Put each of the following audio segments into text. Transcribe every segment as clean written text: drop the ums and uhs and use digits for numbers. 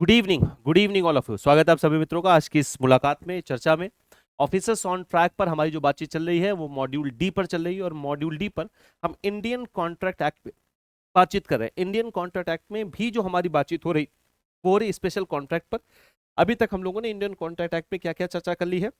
Good evening all of you. स्वागत है आप सभी मित्रों का आज की इस मुलाकात में, चर्चा में। ऑफिसर्स ऑन ट्रैक पर हमारी जो बातचीत चल रही है वो मॉड्यूल डी पर चल रही है, और मॉड्यूल डी पर हम इंडियन कॉन्ट्रैक्ट एक्ट पे बातचीत कर रहे हैं। इंडियन कॉन्ट्रैक्ट एक्ट में भी जो हमारी बातचीत हो रही वो हो रही स्पेशल कॉन्ट्रैक्ट पर। अभी तक हम लोगों ने इंडियन कॉन्ट्रैक्ट एक्ट पे क्या क्या चर्चा कर ली है।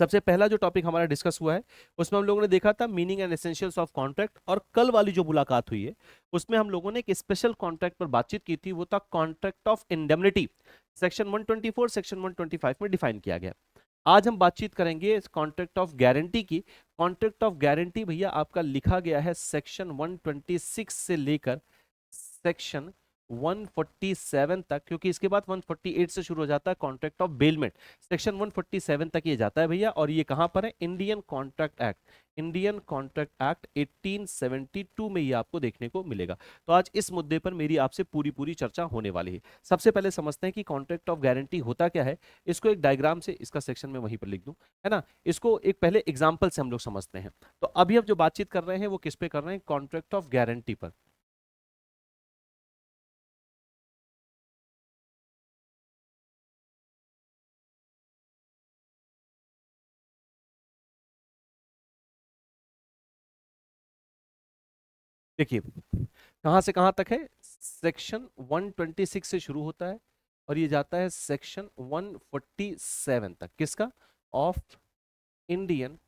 सबसे पहला जो टॉपिक हमारा डिस्कस हुआ है उसमें हम लोगों ने देखा था meaning and essentials of contract, और कल वाली जो मुलाकात हुई है उसमें हम लोगों ने एक स्पेशल कॉन्ट्रैक्ट पर बातचीत की थी, वो था contract of indemnity. Section 124 section 125 में डिफाइन किया गया। आज हम बातचीत करेंगे इस कॉन्ट्रैक्ट ऑफ गारंटी की। कॉन्ट्रैक्ट ऑफ गारंटी भैया आपका लिखा गया है सेक्शन 126 से लेकर सेक्शन 147 तक, क्योंकि इसके बाद 148 से शुरू हो जाता है कॉन्ट्रैक्ट ऑफ बेलमेंट। सेक्शन 147 तक ये जाता है भैया, और ये कहां पर है? Indian contract act. Indian contract act 1872 में ये आपको देखने को मिलेगा। तो आज इस मुद्दे पर मेरी आपसे पूरी पूरी चर्चा होने वाली है। सबसे पहले समझते हैं कि कॉन्ट्रैक्ट ऑफ गारंटी होता क्या है। इसको एक डायग्राम से, इसका सेक्शन में वहीं पर लिख दूं, है ना। इसको एक पहले एग्जाम्पल से हम लोग समझते हैं। तो अभी हम जो बातचीत कर रहे हैं वो किस पे कर रहे हैं? कॉन्ट्रैक्ट ऑफ गारंटी पर। देखिए, कहां से कहां तक है? सेक्शन 126 से शुरू होता है और ये जाता है सेक्शन 147 तक। किसका? Of Indian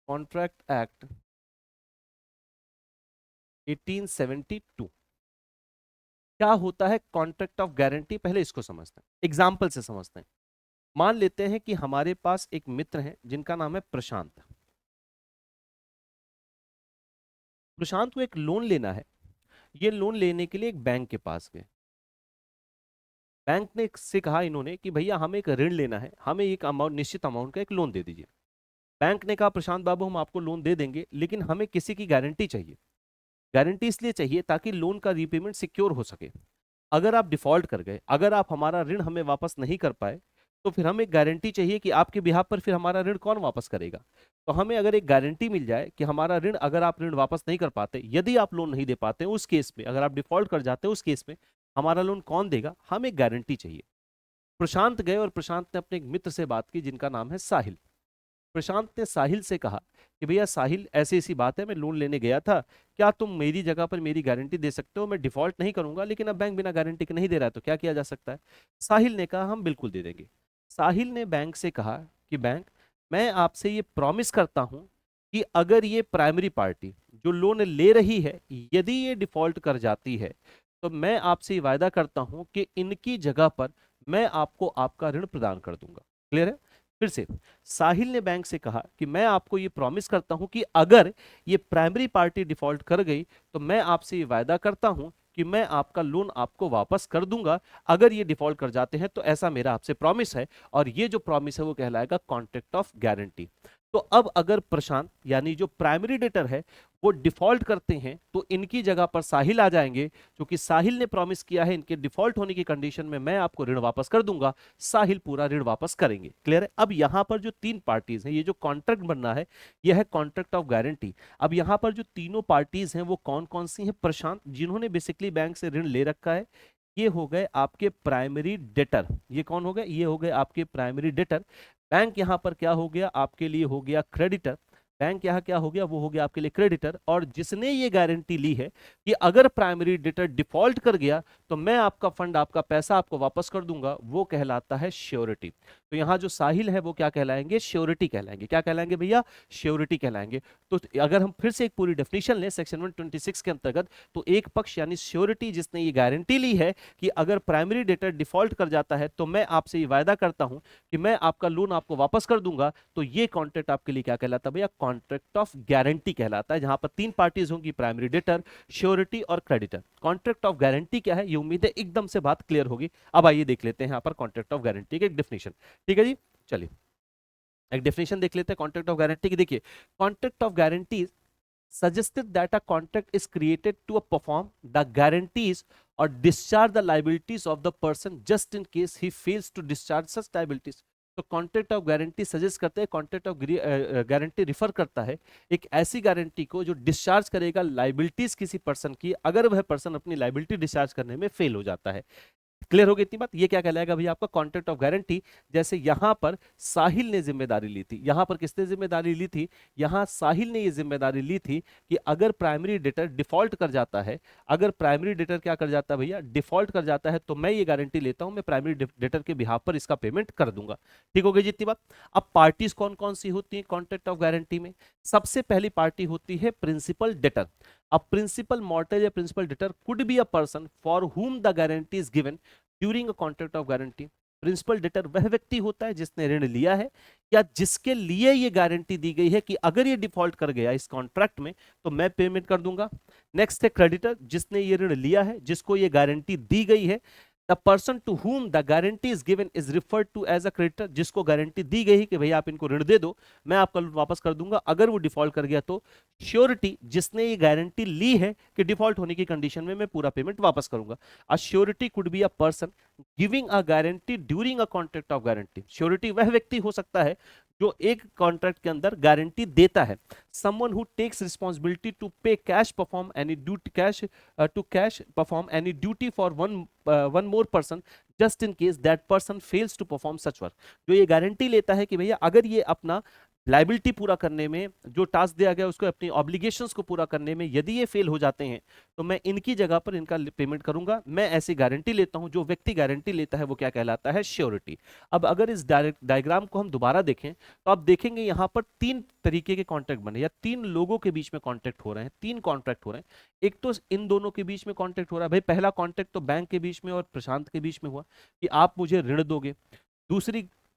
contract act 1872। क्या होता है कॉन्ट्रैक्ट ऑफ गारंटी? पहले इसको समझते हैं, एग्जाम्पल से समझते हैं। मान लेते हैं कि हमारे पास एक मित्र है जिनका नाम है प्रशांत। प्रशांत को एक लोन लेना है। ये लोन लेने के लिए एक बैंक के पास गए। बैंक ने से कहा इन्होंने कि भैया हमें एक ऋण लेना है, हमें एक अमाउंट, निश्चित अमाउंट का एक लोन दे दीजिए। बैंक ने कहा प्रशांत बाबू हम आपको लोन दे देंगे, लेकिन हमें किसी की गारंटी चाहिए। गारंटी इसलिए चाहिए ताकि लोन का रीपेमेंट सिक्योर हो सके। अगर आप डिफॉल्ट कर गए, अगर आप हमारा ऋण हमें वापस नहीं कर पाए, तो फिर हमें गारंटी चाहिए कि आपके बिहाफ पर फिर हमारा ऋण कौन वापस करेगा। तो हमें अगर एक गारंटी मिल जाए कि हमारा ऋण, अगर आप ऋण वापस नहीं कर पाते, यदि आप लोन नहीं दे पाते उस केस में, अगर आप डिफॉल्ट कर जाते हैं उस केस में हमारा लोन कौन देगा, हमें गारंटी चाहिए। प्रशांत गए और प्रशांत ने अपने एक मित्र से बात की जिनका नाम है साहिल। प्रशांत ने साहिल से कहा कि भैया साहिल, ऐसी ऐसी बात है, मैं लोन लेने गया था, क्या तुम मेरी जगह पर मेरी गारंटी दे सकते हो? मैं डिफॉल्ट नहीं करूंगा, लेकिन अब बैंक बिना गारंटी के नहीं दे रहा है, तो क्या किया जा सकता है? साहिल ने कहा हम बिल्कुल दे देंगे। साहिल ने बैंक से कहा कि बैंक, मैं आपसे ये प्रॉमिस करता हूं कि अगर ये प्राइमरी पार्टी जो लोन ले रही है यदि ये डिफॉल्ट कर जाती है, तो मैं आपसे ये वायदा करता हूं कि इनकी जगह पर मैं आपको आपका ऋण प्रदान कर दूंगा। क्लियर है? फिर से, साहिल ने बैंक से कहा कि मैं आपको ये प्रॉमिस करता हूं कि अगर ये प्राइमरी पार्टी डिफॉल्ट कर गई तो मैं आपसे ये वायदा करता हूं कि मैं आपका लोन आपको वापस कर दूंगा। अगर ये डिफॉल्ट कर जाते हैं तो ऐसा मेरा आपसे प्रॉमिस है, और ये जो प्रॉमिस है वो कहलाएगा कॉन्ट्रैक्ट ऑफ गारंटी। तो अब अगर प्रशांत यानी जो प्राइमरी डेटर है वो डिफॉल्ट करते हैं, तो इनकी जगह पर साहिल आ जाएंगे, क्योंकि साहिल ने प्रॉमिस किया है इनके डिफॉल्ट होने की कंडीशन में मैं आपको ऋण वापस कर दूंगा। साहिल पूरा ऋण वापस करेंगे। क्लियर है? अब यहां पर जो तीन पार्टीज हैं, ये जो कॉन्ट्रैक्ट बनना है यह है कॉन्ट्रैक्ट ऑफ गारंटी। अब यहां पर जो तीनों पार्टीज हैं वो कौन कौन सी हैं? प्रशांत, जिन्होंने बेसिकली बैंक से ऋण ले रखा है, ये हो गए आपके प्राइमरी डेटर। ये कौन हो गए? ये हो गए आपके प्राइमरी डेटर। बैंक यहां पर क्या हो गया? आपके लिए हो गया क्रेडिटर। बैंक यहां क्या हो गया? वो हो गया आपके लिए क्रेडिटर। और जिसने ये गारंटी ली है कि अगर प्राइमरी डेटर डिफॉल्ट कर गया तो मैं आपका फंड, आपका पैसा आपको वापस कर दूंगा, वो कहलाता है श्योरिटी। तो यहां जो साहिल है वो क्या कहलाएंगे? श्योरिटी कहलाएंगे। क्या कहलाएंगे भैया? श्योरिटी कहलाएंगे। तो अगर हम फिर से एक पूरी डेफिनेशन लें सेक्शन 126 के अंतर्गत, तो एक पक्ष यानी श्योरिटी जिसने ये गारंटी ली है कि अगर प्राइमरी डेटर डिफॉल्ट कर जाता है तो मैं आपसे ये वायदा करता हूं कि मैं आपका लोन आपको वापस कर दूंगा, तो ये कॉन्ट्रैक्ट आपके लिए क्या कहलाता है भैया? कॉन्ट्रैक्ट ऑफ गारंटी कहलाता है, जहां पर तीन पार्टीज होंगी, प्राइमरी डेटर, श्योरिटी और क्रेडिटर। कॉन्ट्रैक्ट ऑफ गारंटी क्या है, ये उम्मीद है एकदम से बात क्लियर होगी। अब आइए देख लेते हैं यहाँ पर कॉन्ट्रैक्ट ऑफ गारंटी की एक डेफिनेशन। ठीक है जी, चलिए एक डेफिनेशन देख लेते हैं कॉन्ट्रैक्ट ऑफ गारंटी की। देखिए, contract of guarantee suggested that a contract is created to perform the guarantees or discharge the liabilities of the person just in case he fails to discharge such liabilities. तो contract of guarantee suggest करते हैं, contract of guarantee refer करता है एक ऐसी guarantee को जो discharge करेगा लाइबिलिटीज किसी पर्सन की, अगर वह पर्सन अपनी लाइबिलिटी डिस्चार्ज करने में फेल हो जाता है। क्लियर हो गई इतनी बात? ये क्या कहलाएगा भैया आपका कॉन्ट्रैक्ट ऑफ गारंटी। जैसे यहां पर साहिल ने जिम्मेदारी ली थी, यहां पर किसने जिम्मेदारी ली थी, यहां साहिल ने ये जिम्मेदारी ली थी कि अगर प्राइमरी डेटर डिफॉल्ट कर जाता है, अगर प्राइमरी डेटर क्या कर जाता है भैया, डिफॉल्ट कर जाता है, तो मैं ये गारंटी लेता हूं, मैं प्राइमरी डेटर के बिहाफ पर इसका पेमेंट कर दूंगा। ठीक हो गई जितनी बात? अब पार्टीज कौन कौन सी होती है कॉन्ट्रैक्ट ऑफ गारंटी में? सबसे पहली पार्टी होती है principal debtor. A principal mortgage या principal debtor could be a person for whom the guarantee is given during a contract of guarantee। Principal debtor वह व्यक्ति होता है जिसने ऋण लिया है या जिसके लिए ये गारंटी दी गई है कि अगर ये डिफॉल्ट कर गया इस कॉन्ट्रैक्ट में तो मैं पेमेंट कर दूंगा। नेक्स्ट है क्रेडिटर, जिसने ये ऋण लिया है, जिसको ये गारंटी दी गई है। The person to whom the guarantee is given is referred to as a creditor, जिसको गारंटी दी गई है कि भैया आप इनको ऋण दे दो, मैं आपका लोन वापस कर दूंगा अगर वो डिफॉल्ट कर गया तो। श्योरिटी, जिसने ये गारंटी ली है कि डिफॉल्ट होने की कंडीशन में मैं पूरा पेमेंट वापस करूंगा। A surety could be a person giving a guarantee during a contract of guarantee. Surety वह व्यक्ति हो सकता है जो एक कॉन्ट्रैक्ट के अंदर गारंटी देता है। Someone who takes responsibility to pay cash perform any duty cash to cash perform any duty for one more person just in case that person fails to perform such work. जो ये guarantee लेता है कि भैया अगर ये अपना liability पूरा करने में, जो टास्क दिया गया उसको, अपनी ऑब्लिगेशंस को पूरा करने में यदि ये फेल हो जाते हैं तो मैं इनकी जगह पर इनका पेमेंट करूंगा। मैं ऐसी गारंटी लेता हूं। जो व्यक्ति गारंटी लेता है वो क्या कहलाता है, श्योरिटी। अब अगर इस डायग्राम को हम दोबारा देखें तो आप देखेंगे यहां पर तीन तरीके के कॉन्ट्रैक्ट बने या तीन लोगों के बीच में कॉन्ट्रैक्ट हो रहे हैं, तीन कॉन्ट्रैक्ट हो रहे हैं। एक तो इन दोनों के बीच में कॉन्ट्रैक्ट हो रहा है भाई, पहला कॉन्ट्रैक्ट तो बैंक के बीच में और प्रशांत के बीच में हुआ कि आप मुझे ऋण दोगे।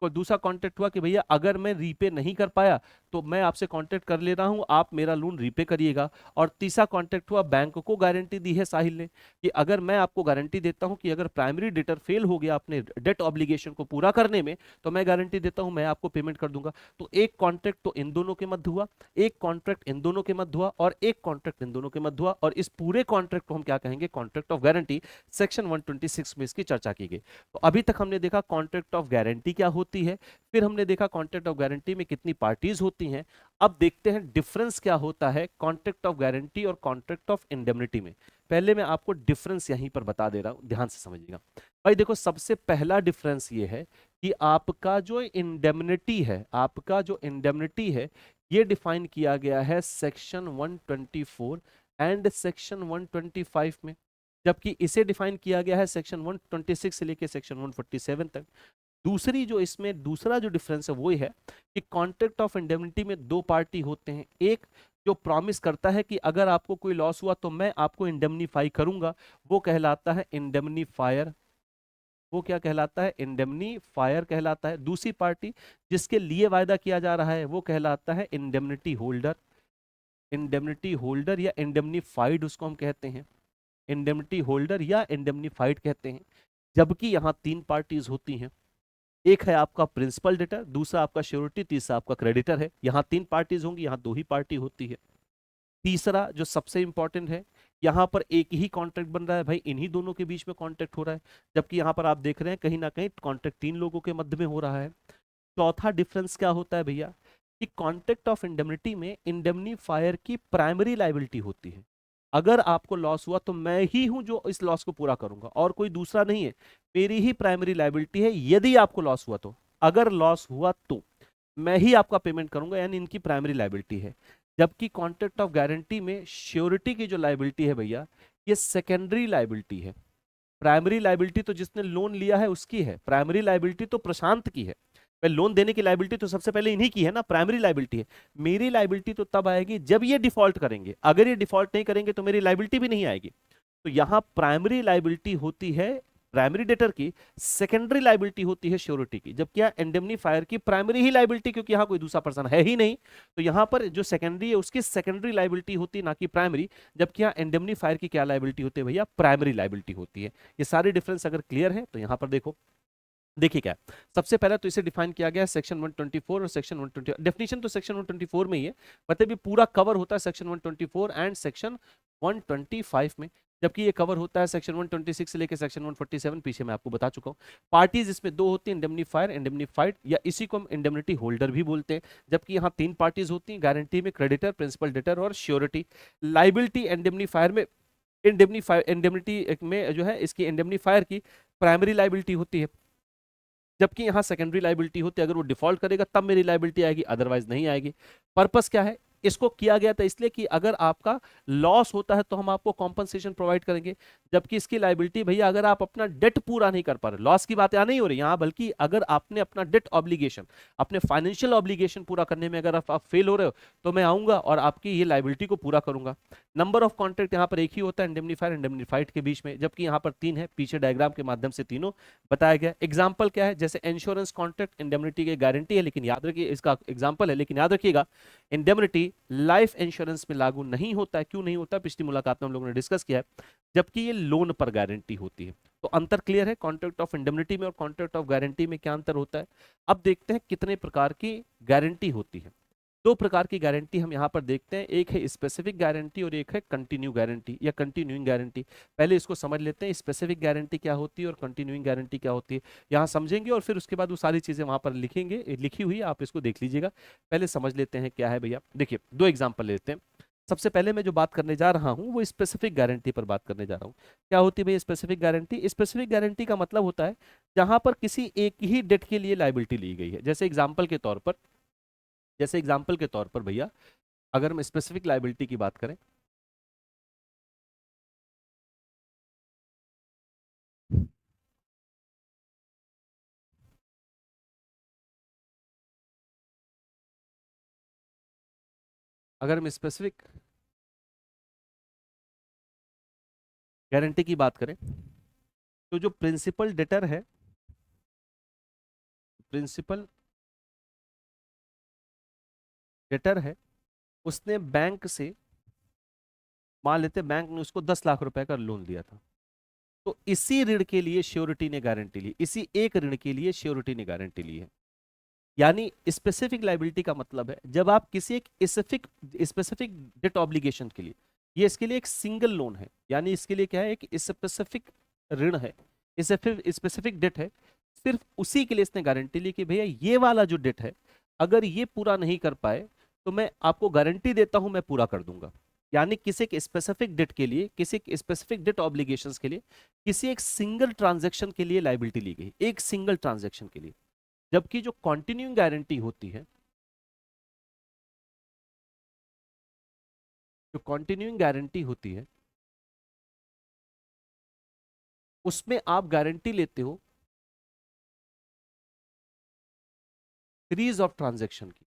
दूसरा कॉन्ट्रैक्ट हुआ कि भैया अगर मैं रीपे नहीं कर पाया तो मैं आपसे कॉन्ट्रैक्ट कर ले रहा हूं, आप मेरा लोन रीपे करिएगा। और तीसरा कॉन्ट्रैक्ट हुआ, बैंक को गारंटी दी है साहिल ने कि अगर मैं आपको गारंटी देता हूं कि अगर प्राइमरी डेटर फेल हो गया अपने डेट ऑब्लिगेशन को पूरा करने में तो मैं गारंटी देता हूं मैं आपको पेमेंट कर दूंगा। तो एक कॉन्ट्रैक्ट तो इन दोनों के मध्य हुआ, एक कॉन्ट्रैक्ट इन दोनों के मध्य हुआ और एक कॉन्ट्रैक्ट इन दोनों के मध्य हुआ। और इस पूरे कॉन्ट्रैक्ट को हम क्या कहेंगे, कॉन्ट्रैक्ट ऑफ गारंटी। सेक्शन 126 में इसकी चर्चा की गई। तो अभी तक हमने देखा कॉन्ट्रैक्ट ऑफ गारंटी क्या होती है, फिर हमने देखा कॉन्ट्रैक्ट ऑफ गारंटी में कितनी पार्टीज होती हैं। अब देखते हैं डिफरेंस क्या होता है कॉन्ट्रैक्ट ऑफ गारंटी और कॉन्ट्रैक्ट ऑफ इंडेमनिटी में। पहले मैं आपको डिफरेंस यहीं पर बता दे रहा हूं, ध्यान से समझिएगा भाई। देखो सबसे पहला डिफरेंस ये है कि आपका जो इंडेमनिटी है, आपका जो इंडेमनिटी है ये डिफाइन किया गया है सेक्शन 124 एंड सेक्शन 125 में, जबकि इसे डिफाइन किया गया है सेक्शन 126 से लेकर सेक्शन 147 तक। दूसरी जो इसमें दूसरा जो डिफरेंस है वो है कि कॉन्ट्रैक्ट ऑफ इंडेमनिटी में दो पार्टी होते हैं। एक जो प्रॉमिस करता है कि अगर आपको कोई लॉस हुआ तो मैं आपको इंडेमनीफाई करूंगा, वो कहलाता है इंडेमनीफायर। वो क्या कहलाता है, इंडेमनीफायर कहलाता है। दूसरी पार्टी जिसके लिए वायदा किया जा रहा है वो कहलाता है इंडेमनिटी होल्डर। इंडेमनिटी होल्डर या इंडेमनीफाइड उसको हम कहते हैं, इंडेमनिटी होल्डर या इंडेमनीफाइड कहते हैं। जबकि यहां तीन पार्टीज होती हैं, एक है आपका प्रिंसिपल डेटर, दूसरा आपका श्योरिटी, तीसरा आपका क्रेडिटर है। यहां तीन पार्टीज होंगी, यहां दो ही पार्टी होती है। तीसरा जो सबसे इंपॉर्टेंट है, यहां पर एक ही कॉन्ट्रैक्ट बन रहा है भाई, इन्हीं दोनों के बीच में कॉन्ट्रैक्ट हो रहा है। जबकि यहां पर आप देख रहे हैं कहीं ना कहीं कॉन्ट्रैक्ट तीन लोगों के मध्य में हो रहा है। चौथा डिफरेंस क्या होता है भैया कि कॉन्ट्रैक्ट ऑफ इंडेमनिटी में इंडेमनीफायर की प्राइमरी लाइबिलिटी होती है। अगर आपको लॉस हुआ तो मैं ही हूं जो इस लॉस को पूरा करूंगा और कोई दूसरा नहीं है, मेरी ही प्राइमरी लाइबिलिटी है। यदि आपको लॉस हुआ तो, अगर लॉस हुआ तो मैं ही आपका पेमेंट करूंगा, यानी इनकी प्राइमरी लाइबिलिटी है। जबकि कॉन्ट्रैक्ट ऑफ गारंटी में श्योरिटी की जो लाइबिलिटी है भैया ये सेकेंडरी लाइबिलिटी है। प्राइमरी लाइबिलिटी तो जिसने लोन लिया है उसकी है, प्राइमरी लाइबिलिटी तो प्रशांत की है। लोन देने की लाइबिलिटी तो सबसे पहले इन्हीं की है ना, प्राइमरी लाइबिलिटी है। मेरी लाइबिलिटी तो तब आएगी जब ये डिफॉल्ट करेंगे, अगर ये डिफॉल्ट नहीं करेंगे तो मेरी लाइबिलिटी भी नहीं आएगी। तो यहां प्राइमरी लाइबिलिटी होती है प्राइमरी डेटर की, सेकेंडरी लाइबिलिटी होती है श्योरिटी की। जबकि यहां इंडेमनीफायर की प्राइमरी ही लाइबिलिटी, क्योंकि यहां कोई दूसरा पर्सन है ही नहीं, तो यहां पर जो सेकेंडरी है उसकी सेकेंडरी लाइबिलिटी होती है ना कि प्राइमरी। जबकि यहां इंडेमनीफायर की क्या लाइबिलिटी होती है भैया, प्राइमरी लाइबिलिटी होती है। ये सारे डिफरेंस अगर क्लियर है तो यहां पर देखो, देखिए क्या है। सबसे पहले तो इसे डिफाइन किया गया है सेक्शन 124 और सेक्शन 120। डेफिनेशन तो सेक्शन 124 में ही है, मतलब ये पूरा कवर होता है सेक्शन 124 एंड सेक्शन 125 में। जबकि ये कवर होता है सेक्शन 126 से लेकर सेक्शन 147, पीछे मैं आपको बता चुका हूँ। पार्टीज इसमें दो होती हैं, इंडेमनीफायर, इंडेमनीफाइड, या इसी को हम इंडेमनिटी होल्डर भी बोलते हैं। जबकि यहाँ तीन पार्टीज होती हैं गारंटी में, क्रेडिटर, प्रिंसिपल, डेटर और श्योरिटी। लाइबिलिटी इंडेमनीफायर में, इंडेमनिटी में जो है इसकी इंडेमनीफायर की प्राइमरी लाइबिलिटी होती है, जबकि यहाँ सेकेंडरी लाइबिलिटी होती है। अगर वो डिफॉल्ट करेगा तब मेरी लाइबिलिटी आएगी, अदरवाइज नहीं आएगी। पर्पस क्या है, इसको किया गया था इसलिए कि अगर आपका लॉस होता है तो हम आपको कॉम्पनसेशन प्रोवाइड करेंगे। जबकि इसकी लाइबिलिटी भैया, अगर आप अपना डेट पूरा नहीं कर पा रहे, लॉस की बात यहाँ नहीं हो रही यहाँ, बल्कि अगर आपने अपना डेट ऑब्लिगेशन, अपने फाइनेंशियल ऑब्लिगेशन पूरा करने में अगर आप फेल हो रहे हो, तो मैं आऊंगा और आपकी ये लाइबिलिटी को पूरा करूंगा। नंबर ऑफ कॉन्ट्रैक्ट यहाँ पर एक ही होता है इंडेमनीफायर इंडेमनीफाइड के बीच में, जबकि यहाँ पर तीन है, पीछे डायग्राम के माध्यम से तीनों बताया गया। एग्जाम्पल क्या है, जैसे इंश्योरेंस कॉन्ट्रैक्ट इंडेमनिटी की गारंटी है, लेकिन याद रखिए इसका एग्जाम्पल है, लेकिन याद रखिएगा इंडेमनिटी लाइफ इंश्योरेंस में लागू नहीं होता है। क्यों नहीं होता, पिछली मुलाकात में हम लोगों ने डिस्कस किया है, जबकि ये लोन पर गारंटी होती है। तो अंतर क्लियर है, कॉन्ट्रैक्ट ऑफ इंडेमनिटी में और कॉन्ट्रैक्ट ऑफ गारंटी में क्या अंतर होता है। अब देखते हैं कितने प्रकार की गारंटी होती है। दो प्रकार की गारंटी हम यहाँ पर देखते हैं, एक है स्पेसिफिक गारंटी और एक है कंटिन्यू गारंटी या कंटिन्यूइंग गारंटी। पहले इसको समझ लेते हैं, स्पेसिफिक गारंटी क्या होती है और कंटिन्यूइंग गारंटी क्या होती है, यहाँ समझेंगे और फिर उसके बाद वो सारी चीजें वहां पर लिखेंगे, लिखी हुई है, आप इसको देख लीजिएगा। पहले समझ लेते हैं क्या है भैया। देखिए दो एग्जाम्पल लेते हैं। सबसे पहले मैं जो बात करने जा रहा हूँ वो स्पेसिफिक गारंटी पर बात करने जा रहा हूँ। क्या होती है भैया स्पेसिफिक गारंटी? स्पेसिफिक गारंटी का मतलब होता है जहां पर किसी एक ही डेट के लिए लाइबिलिटी ली गई है। जैसे एग्जाम्पल के तौर पर भैया, अगर हम स्पेसिफिक लाइबिलिटी की बात करें, अगर हम स्पेसिफिक गारंटी की बात करें, तो जो प्रिंसिपल डेटर है, प्रिंसिपल डेटर है, उसने बैंक से, मान लेते बैंक ने उसको 10 लाख रुपए का लोन दिया था, तो इसी ऋण के लिए श्योरिटी ने गारंटी ली, इसी एक ऋण के लिए श्योरिटी ने गारंटी ली है। यानी स्पेसिफिक लाइबिलिटी का मतलब है जब आप किसी एक स्पेसिफिक स्पेसिफिक डेट ऑब्लिगेशन के लिए, ये इसके लिए एक सिंगल लोन है, यानी इसके लिए क्या है, एक स्पेसिफिक ऋण है, स्पेसिफिक डेट है, सिर्फ उसी के लिए इसने गारंटी ली कि भैया ये वाला जो डेट है, अगर ये पूरा नहीं कर पाए तो मैं आपको गारंटी देता हूं मैं पूरा कर दूंगा। यानी किसी एक स्पेसिफिक डेट के लिए, किसी एक स्पेसिफिक डेट ऑब्लिगेशंस के लिए, किसी एक सिंगल ट्रांजैक्शन के लिए लाइबिलिटी ली गई, एक सिंगल ट्रांजैक्शन के लिए। जबकि जो कॉन्टिन्यूइंग गारंटी होती है, जो कॉन्टिन्यूइंग गारंटी होती है, उसमें आप गारंटी लेते हो सीरीज ऑफ ट्रांजैक्शन की।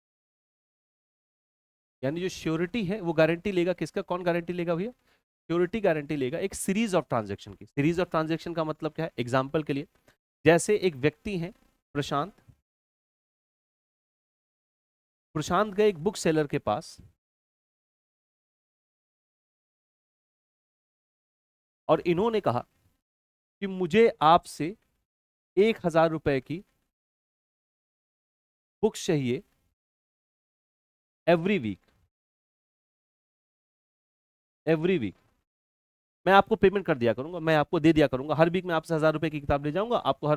यानी जो श्योरिटी है वो गारंटी लेगा किसका, कौन गारंटी लेगा भैया, श्योरिटी गारंटी लेगा एक सीरीज ऑफ ट्रांजैक्शन की। सीरीज ऑफ ट्रांजैक्शन का मतलब क्या है, एग्जांपल के लिए जैसे एक व्यक्ति है प्रशांत, प्रशांत गए एक बुक सेलर के पास और इन्होंने कहा कि मुझे आपसे 1,000 रुपए की बुक्स चाहिए एवरी वीक, एवरी वीक मैं आपको पेमेंट कर दिया करूंगा, मैं आपको दे दिया करूंगा, हर वीक मैं आपसे 1,000 रुपए की किताब ले जाऊंगा, आपको हर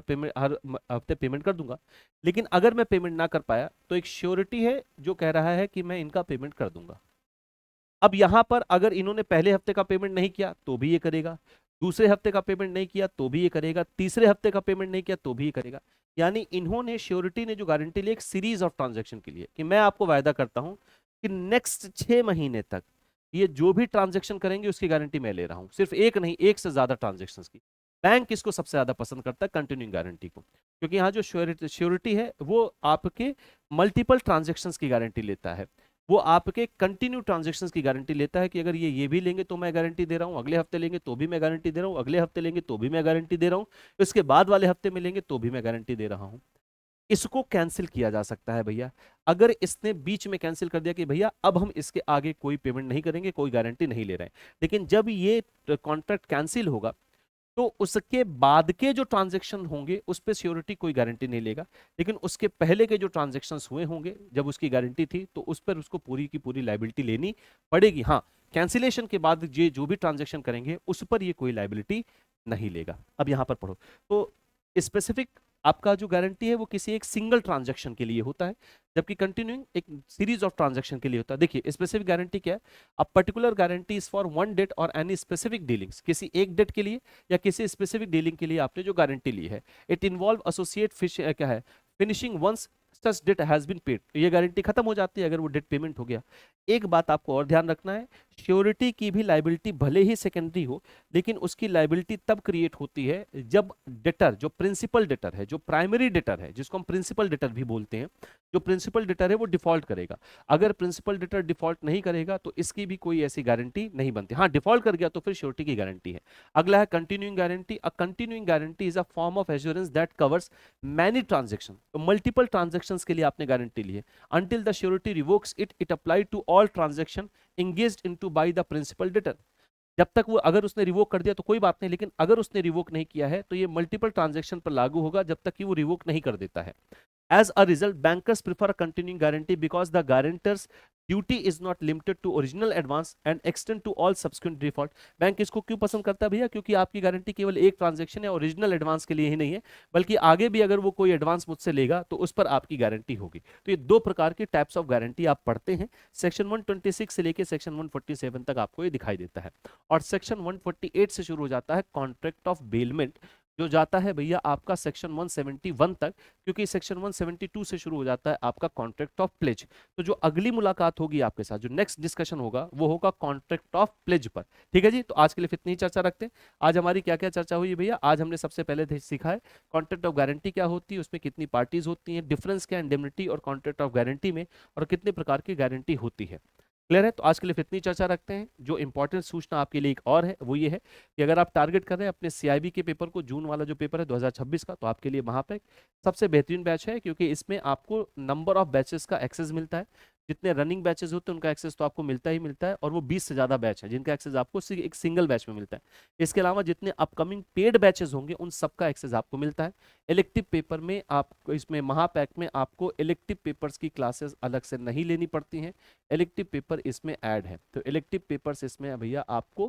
हफ्ते पेमेंट कर दूंगा। लेकिन अगर मैं पेमेंट ना कर पाया तो एक श्योरिटी है जो कह रहा है कि मैं इनका पेमेंट कर दूंगा। अब यहां पर अगर इन्होंने पहले हफ्ते का पेमेंट नहीं किया तो भी ये करेगा, दूसरे हफ्ते का पेमेंट नहीं किया तो भी ये करेगा, तीसरे हफ्ते का पेमेंट नहीं किया तो भी ये करेगा। यानी इन्होंने, श्योरिटी ने जो गारंटी ली एक सीरीज ऑफ ट्रांजेक्शन के लिए, कि मैं आपको वायदा करता हूं कि नेक्स्ट 6 महीने तक ये जो भी ट्रांजेक्शन करेंगे उसकी गारंटी मैं ले रहा हूं, सिर्फ एक नहीं, एक से ज्यादा ट्रांजेक्शन की। बैंक इसको सबसे ज्यादा पसंद करता है कंटिन्यूइंग गारंटी को, क्योंकि यहाँ जो श्योरिटी है वो आपके मल्टीपल ट्रांजेक्शन की गारंटी लेता है, वो आपके कंटिन्यू ट्रांजेक्शन्स की गारंटी लेता है कि अगर ये भी लेंगे तो मैं गारंटी दे रहा हूं, अगले हफ्ते लेंगे तो भी मैं गारंटी दे रहा हूं, अगले हफ्ते लेंगे तो भी मैं गारंटी दे रहा हूं, इसके बाद वाले हफ्ते में लेंगे तो भी मैं गारंटी दे रहा हूं। इसको कैंसिल किया जा सकता है भैया, अगर इसने बीच में कैंसिल कर दिया कि भैया अब हम इसके आगे कोई पेमेंट नहीं करेंगे, कोई गारंटी नहीं ले रहे हैं। लेकिन जब ये कॉन्ट्रैक्ट कैंसिल होगा तो उसके बाद के जो ट्रांजेक्शन होंगे उस पर श्योरिटी कोई गारंटी नहीं लेगा, लेकिन उसके पहले के जो ट्रांजेक्शन हुए होंगे जब उसकी गारंटी थी तो उस पर उसको पूरी की पूरी लाइबिलिटी लेनी पड़ेगी। हाँ, कैंसिलेशन के बाद ये जो भी ट्रांजेक्शन करेंगे उस पर ये कोई लाइबिलिटी नहीं लेगा। अब यहां पर पढ़ो, तो स्पेसिफिक आपका जो गारंटी है वो किसी एक सिंगल ट्रांजैक्शन के लिए होता है, जबकि कंटिन्यूइंग एक सीरीज ऑफ ट्रांजैक्शन के लिए होता है। देखिए स्पेसिफिक गारंटी क्या है, a particular guarantee is for one debt और एनी स्पेसिफिक डीलिंग्स, किसी एक डेट के लिए या किसी स्पेसिफिक डीलिंग के लिए आपने जो गारंटी ली है। इट इन्वॉल्व एसोसिएट क्या है, finishing once such debt has been paid, ये गारंटी खत्म हो जाती है अगर वो डेट पेमेंट हो गया। एक बात आपको और ध्यान रखना है, श्योरिटी की भी लाइबिलिटी भले ही सेकेंडरी हो, लेकिन उसकी लाइबिलिटी तब क्रिएट होती है जब डेटर, जो प्रिंसिपल डेटर है, जो प्राइमरी डेटर है, जिसको हम प्रिंसिपल डेटर भी बोलते हैं, जो प्रिंसिपल डेटर है वो डिफॉल्ट करेगा। अगर प्रिंसिपल डेटर डिफॉल्ट नहीं करेगा तो इसकी भी कोई ऐसी गारंटी नहीं बनती। हाँ, डिफॉल्ट कर गया तो फिर श्योरिटी की गारंटी है। अगला है continuing guarantee. A continuing guarantee is a form of assurance that covers many transaction, तो मल्टीपल ट्रांजेक्शंस के लिए आपने गारंटी ली है। Until the surety revokes it, it apply to all transaction engaged into by the principal debtor। जब तक वो, अगर उसने रिवोक कर दिया तो कोई बात नहीं, लेकिन अगर उसने रिवोक नहीं किया है तो ये मल्टीपल ट्रांजैक्शन पर लागू होगा जब तक कि वो रिवोक नहीं कर देता है। As a result, bankers prefer a continuing guarantee because the guarantor's duty is not limited to original advance and extend to all subsequent default। Bank इसको क्यों पसंद करता है भैया? क्योंकि आपकी गारंटी केवल एक ट्रांजैक्शन है, ओरिजिनल एडवांस के लिए ही नहीं है, बल्कि आगे भी अगर वो कोई एडवांस मुझसे लेगा तो उस पर आपकी गारंटी होगी। तो ये दो प्रकार के टाइप्स ऑफ गारंटी आप पढ़ते हैं, सेक्शन 126 से लेके सेक्शन 147 तक आपको ये दिखाई देता है। और सेक्शन 148 से शुरू हो जाता है कॉन्ट्रैक्ट ऑफ बेलमेंट, जो जाता है भैया आपका सेक्शन 171 तक, क्योंकि सेक्शन 172 से शुरू हो जाता है आपका कॉन्ट्रैक्ट ऑफ प्लेज। तो जो अगली मुलाकात होगी आपके साथ, जो नेक्स्ट डिस्कशन होगा वो होगा कॉन्ट्रैक्ट ऑफ प्लेज पर। ठीक है जी, तो आज के लिए इतनी ही चर्चा रखते हैं। आज हमारी क्या क्या चर्चा हुई भैया? आज हमने सबसे पहले सीखा है कॉन्ट्रैक्ट ऑफ गारंटी क्या होती है, उसमें कितनी पार्टीज होती हैं, डिफरेंस क्या इंडेमनिटी और कॉन्ट्रैक्ट ऑफ गारंटी में, और कितने प्रकार की गारंटी होती है। क्लियर है? तो आज के लिए इतनी चर्चा रखते हैं। जो इंपॉर्टेंट सूचना आपके लिए एक और है वो ये है कि अगर आप टारगेट कर रहे हैं अपने सीआईबी के पेपर को, जून वाला जो पेपर है 2026 का, तो आपके लिए महापैक सबसे बेहतरीन बैच है, क्योंकि इसमें आपको नंबर ऑफ बैचेस का एक्सेस मिलता है। जितने रनिंग बैचेस होते हैं उनका एक्सेस तो आपको मिलता ही मिलता है, और वो 20 से ज़्यादा बैच है जिनका एक्सेस आपको एक सिंगल बैच में मिलता है। इसके अलावा जितने अपकमिंग पेड बैचेस होंगे उन सबका एक्सेस आपको मिलता है। इलेक्टिव पेपर में आपको, इसमें महापैक में आपको इलेक्टिव पेपर्स की क्लासेस अलग से नहीं लेनी पड़ती हैं, इलेक्टिव पेपर इसमें ऐड है। तो इलेक्टिव पेपर्स इसमें भैया आपको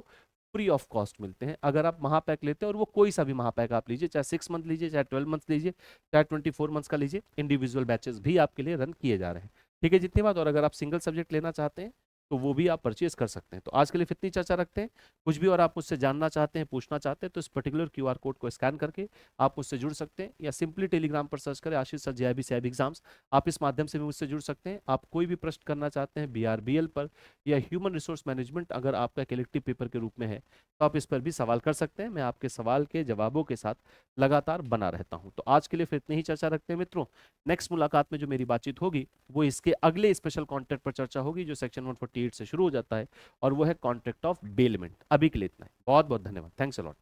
फ्री ऑफ कॉस्ट मिलते हैं अगर आप महापैक लेते हैं, और वो कोई सा भी महापैक आप लीजिए, चाहे 6 मंथ लीजिए, चाहे 12 मंथ लीजिए, चाहे 24 मंथ्स का लीजिए, इंडिविजुअल बैचेस भी आपके लिए रन किए जा रहे हैं। ठीक है, जितनी बात। और अगर आप सिंगल सब्जेक्ट लेना चाहते हैं तो वो भी आप परचेज कर सकते हैं। तो आज के लिए इतनी चर्चा रखते हैं। कुछ भी और आप मुझसे जानना चाहते हैं, पूछना चाहते हैं, तो इस पर्टिकुलर क्यूआर कोड को स्कैन करके आप मुझसे जुड़ सकते हैं, या सिंपली टेलीग्राम पर सर्च करें आशीष सर जेआईबी सीआईबी एग्जाम्स, आप इस माध्यम से भी मुझसे जुड़ सकते हैं। आप कोई भी प्रश्न करना चाहते हैं बीआरबीएल पर या ह्यूमन रिसोर्स मैनेजमेंट अगर आपका कलेक्टिव पेपर के रूप में है, तो आप इस पर भी सवाल कर सकते हैं। मैं आपके सवाल के जवाबों के साथ लगातार बना रहता हूं। तो आज के लिए फिर इतनी ही चर्चा रखते हैं मित्रों। नेक्स्ट मुलाकात में जो मेरी बातचीत होगी वो इसके अगले स्पेशल कॉन्ट्रैक्ट पर चर्चा होगी, जो सेक्शन 148 से शुरू हो जाता है, और वो है कॉन्ट्रैक्ट ऑफ बेलमेंट। अभी के लिए इतना ही। बहुत बहुत धन्यवाद। Thanks a lot.